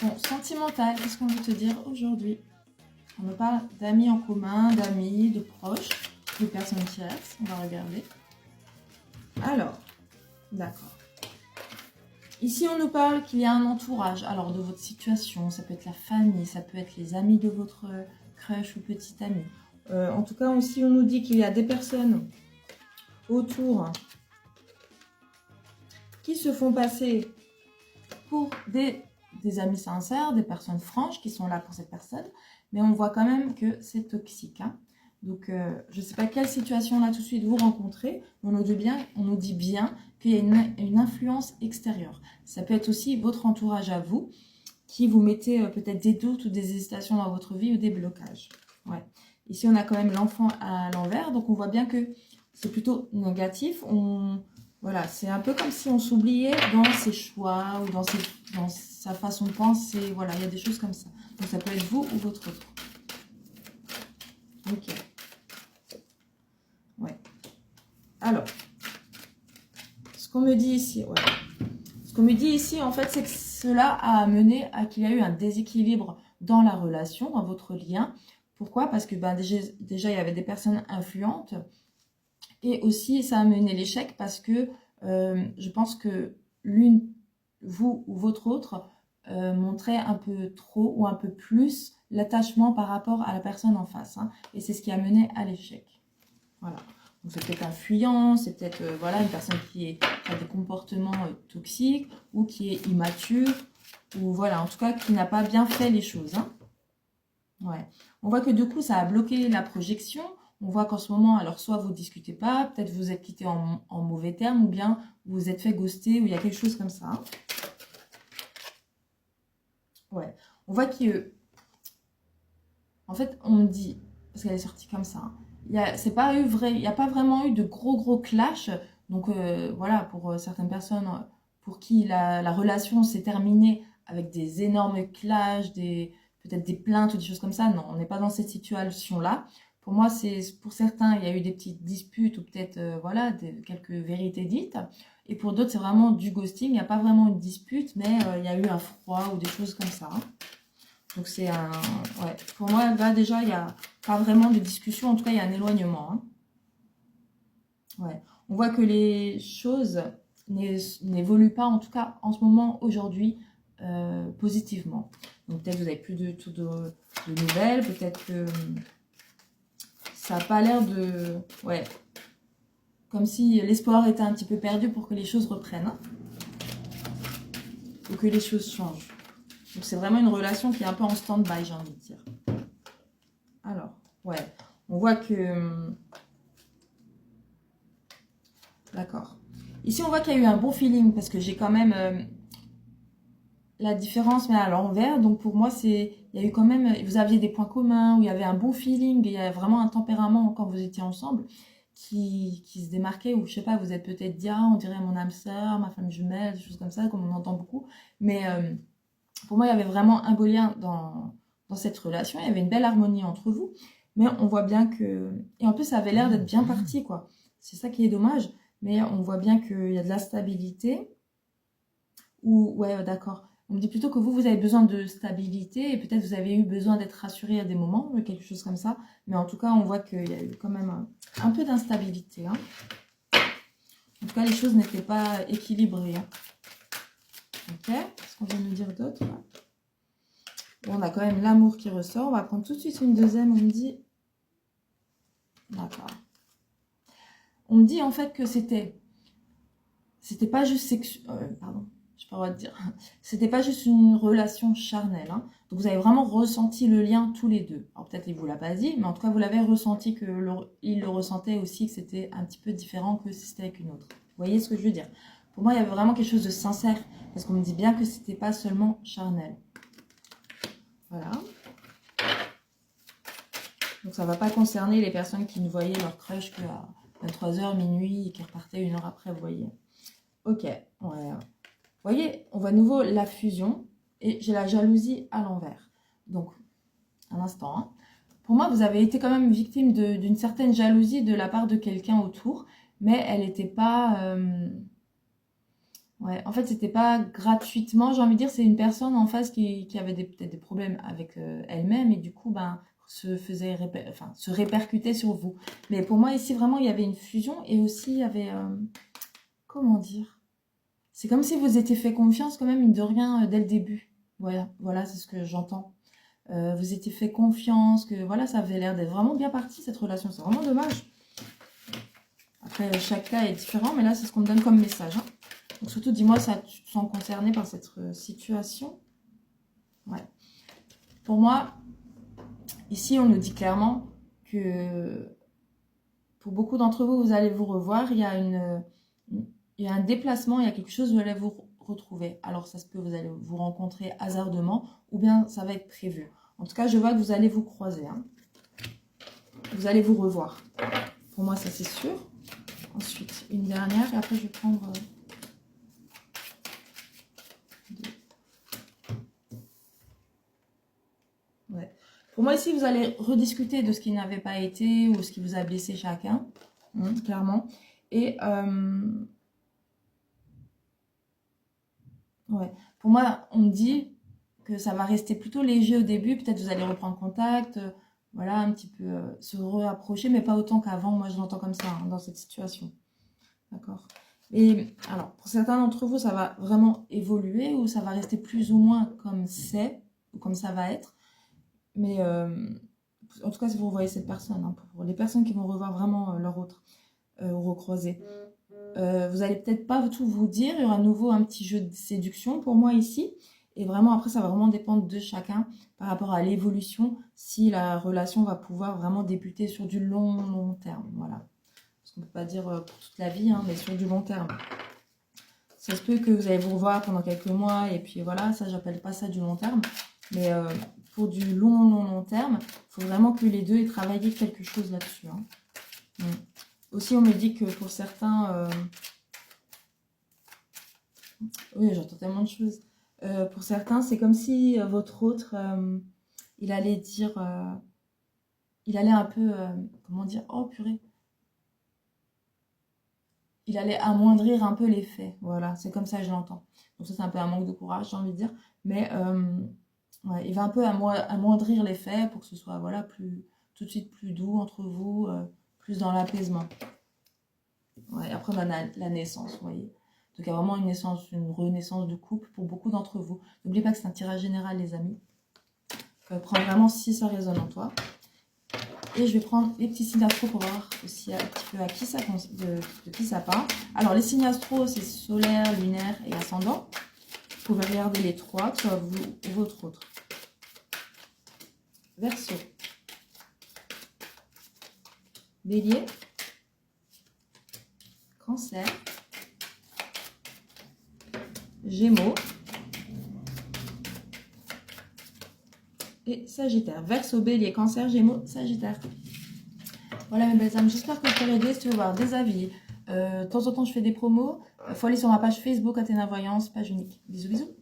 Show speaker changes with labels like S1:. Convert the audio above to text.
S1: relation sentimentale, qu'est-ce qu'on veut te dire aujourd'hui? On nous parle d'amis en commun, d'amis, de proches, de personnes tierces. On va regarder. Alors, d'accord. Ici, on nous parle qu'il y a un entourage. Alors, de votre situation, ça peut être la famille, ça peut être les amis de votre crush ou petit ami. En tout cas, aussi, on nous dit qu'il y a des personnes autour qui se font passer pour des amis sincères, des personnes franches qui sont là pour cette personne. Mais on voit quand même que c'est toxique. Hein. Donc, je ne sais pas quelle situation là tout de suite vous rencontrez. On nous dit bien qu'il y a une influence extérieure. Ça peut être aussi votre entourage à vous qui vous mettez peut-être des doutes ou des hésitations dans votre vie ou des blocages. Ouais. Ici, on a quand même l'enfant à l'envers. Donc, on voit bien que c'est plutôt négatif. Voilà, c'est un peu comme si on s'oubliait dans ses choix ou dans sa façon de penser. Voilà, il y a des choses comme ça. Donc, ça peut être vous ou votre autre. Ok. Ouais. Alors, ce qu'on me dit ici, ouais. Ce qu'on me dit ici, en fait, c'est que cela a amené à qu'il y a eu un déséquilibre dans la relation, dans votre lien. Pourquoi? Parce que déjà, il y avait des personnes influentes. Et aussi, ça a mené l'échec parce que je pense que vous ou votre autre, montrait un peu trop ou un peu plus l'attachement par rapport à la personne en face. Hein, et c'est ce qui a mené à l'échec. Voilà. Donc c'est peut-être un fuyant, c'est peut-être voilà, une personne qui a des comportements toxiques ou qui est immature ou voilà, en tout cas qui n'a pas bien fait les choses. Hein. Ouais. On voit que du coup, ça a bloqué la projection. On voit qu'en ce moment, alors soit vous ne discutez pas, peut-être vous êtes quitté en mauvais termes, ou bien vous vous êtes fait ghoster, ou il y a quelque chose comme ça. Ouais. On voit que, en fait, on me dit, parce qu'elle est sortie comme ça, il n'y a pas vraiment eu de gros clash. Donc voilà, pour certaines personnes pour qui la relation s'est terminée avec des énormes clashs, peut-être des plaintes ou des choses comme ça. Non, on n'est pas dans cette situation-là. Pour moi, pour certains, il y a eu des petites disputes ou peut-être voilà, quelques vérités dites. Et pour d'autres, c'est vraiment du ghosting. Il n'y a pas vraiment une dispute, mais il y a eu un froid ou des choses comme ça. Donc c'est un... Ouais. Pour moi, là déjà, il n'y a pas vraiment de discussion. En tout cas, il y a un éloignement. Hein. Ouais. On voit que les choses n'évoluent pas, en tout cas en ce moment, aujourd'hui, positivement. Donc peut-être vous n'avez plus de nouvelles, peut-être que ça n'a pas l'air de... Ouais. Comme si l'espoir était un petit peu perdu pour que les choses reprennent. Hein. Ou que les choses changent. Donc c'est vraiment une relation qui est un peu en stand-by, j'ai envie de dire. Alors, ouais. On voit que... D'accord. Ici, on voit qu'il y a eu un bon feeling parce que j'ai quand même la différence, mais à l'envers. Donc, pour moi, il y a eu quand même... Vous aviez des points communs, où il y avait un bon feeling, et il y a vraiment un tempérament quand vous étiez ensemble qui se démarquait, ou je sais pas, vous êtes peut-être dit, ah, on dirait mon âme sœur, ma femme jumelle, des choses comme ça, comme on entend beaucoup. Mais pour moi, il y avait vraiment un beau lien dans cette relation. Il y avait une belle harmonie entre vous. Mais on voit bien que... Et en plus, ça avait l'air d'être bien parti, quoi. C'est ça qui est dommage. Mais on voit bien qu'il y a de la stabilité. Ou, ouais, d'accord. On me dit plutôt que vous avez besoin de stabilité et peut-être vous avez eu besoin d'être rassuré à des moments, quelque chose comme ça. Mais en tout cas, on voit qu'il y a eu quand même un peu d'instabilité. Hein. En tout cas, les choses n'étaient pas équilibrées. Hein. Ok, qu'est-ce qu'on vient de nous dire d'autre? Bon, on a quand même l'amour qui ressort. On va prendre tout de suite une deuxième. On me dit... D'accord. On me dit en fait que c'était pas juste pardon, je pas le droit de dire. C'était pas juste une relation charnelle. Hein. Donc vous avez vraiment ressenti le lien tous les deux. Alors peut-être il vous l'a pas dit, mais en tout cas vous l'avez ressenti il le ressentait aussi que c'était un petit peu différent que si c'était avec une autre. Vous voyez ce que je veux dire? Pour moi il y avait vraiment quelque chose de sincère parce qu'on me dit bien que c'était pas seulement charnel. Voilà. Donc ça va pas concerner les personnes qui ne voyaient leur crush qu'à 23h, minuit, et qui repartaient 1 heure après, vous voyez. Ok, ouais. Vous voyez, on voit à nouveau la fusion et j'ai la jalousie à l'envers. Donc, un instant. Hein. Pour moi, vous avez été quand même victime d'une certaine jalousie de la part de quelqu'un autour, mais elle n'était pas... Ouais, en fait, c'était pas gratuitement, j'ai envie de dire, c'est une personne en face qui avait peut-être des problèmes avec elle-même et du coup, ben, enfin, se répercutait sur vous. Mais pour moi, ici, vraiment, il y avait une fusion et aussi, il y avait, comment dire? C'est comme si vous étiez fait confiance quand même, mine de rien, dès le début. Voilà, voilà, c'est ce que j'entends. Vous étiez fait confiance, que voilà, ça avait l'air d'être vraiment bien parti, cette relation. C'est vraiment dommage. Après, chaque cas est différent, mais là, c'est ce qu'on me donne comme message, hein. Donc surtout, dis-moi, ça, tu te sens concerné par cette situation? Ouais. Pour moi, ici, on nous dit clairement que pour beaucoup d'entre vous, vous allez vous revoir. Il y a un déplacement, il y a quelque chose où vous allez vous retrouver. Alors, ça se peut, vous allez vous rencontrer hasardement ou bien ça va être prévu. En tout cas, je vois que vous allez vous croiser, hein. Vous allez vous revoir. Pour moi, ça, c'est sûr. Ensuite, une dernière et après, je vais prendre... Ouais. Pour moi, ici, vous allez rediscuter de ce qui n'avait pas été ou ce qui vous a blessé chacun, clairement. Et ouais. Pour moi, on me dit que ça va rester plutôt léger au début. Peut-être vous allez reprendre contact, voilà, un petit peu se rapprocher, mais pas autant qu'avant. Moi, je l'entends comme ça, hein, dans cette situation. D'accord? Et alors, pour certains d'entre vous, ça va vraiment évoluer ou ça va rester plus ou moins comme c'est ou comme ça va être. Mais en tout cas, si vous revoyez cette personne, hein, pour les personnes qui vont revoir vraiment leur autre ou recroiser, vous allez peut-être pas tout vous dire. Il y aura à nouveau un petit jeu de séduction pour moi ici. Et vraiment, après, ça va vraiment dépendre de chacun par rapport à l'évolution, si la relation va pouvoir vraiment débuter sur du long terme. Voilà. Parce qu'on ne peut pas dire pour toute la vie, hein, mais sur du long terme. Ça se peut que vous allez vous revoir pendant quelques mois et puis voilà, ça, j'appelle pas ça du long terme. Mais pour du long terme, il faut vraiment que les deux aient travaillé quelque chose là-dessus, hein. Aussi, on me dit que pour certains... Oui, j'entends tellement de choses. Pour certains, c'est comme si votre autre, il allait dire... il allait un peu... comment dire? Oh, purée. Il allait amoindrir un peu les faits. Voilà, c'est comme ça que je l'entends. Donc ça, c'est un peu un manque de courage, j'ai envie de dire. Mais ouais, il va un peu amoindrir les faits pour que ce soit voilà, tout de suite plus doux entre vous, plus dans l'apaisement. Ouais, après, on a la naissance, vous voyez. Donc, il y a vraiment une naissance, une renaissance de couple pour beaucoup d'entre vous. N'oubliez pas que c'est un tirage général, les amis. Prends vraiment si ça résonne en toi. Et je vais prendre les petits signes astro pour voir aussi un petit peu à qui ça, de qui ça parle. Alors, les signes astro, c'est solaire, lunaire et ascendant. Vous pouvez regarder les trois, que ce soit vous ou votre autre. Verseau. Bélier. Cancer. Gémeaux. Et Sagittaire. Verseau, Bélier, Cancer, Gémeaux, Sagittaire. Voilà mes belles âmes, j'espère que je t'ai aidé. Si tu veux voir des avis, de temps en temps je fais des promos. Il faut aller sur ma page Facebook Athéna Voyance, page unique. Bisous bisous.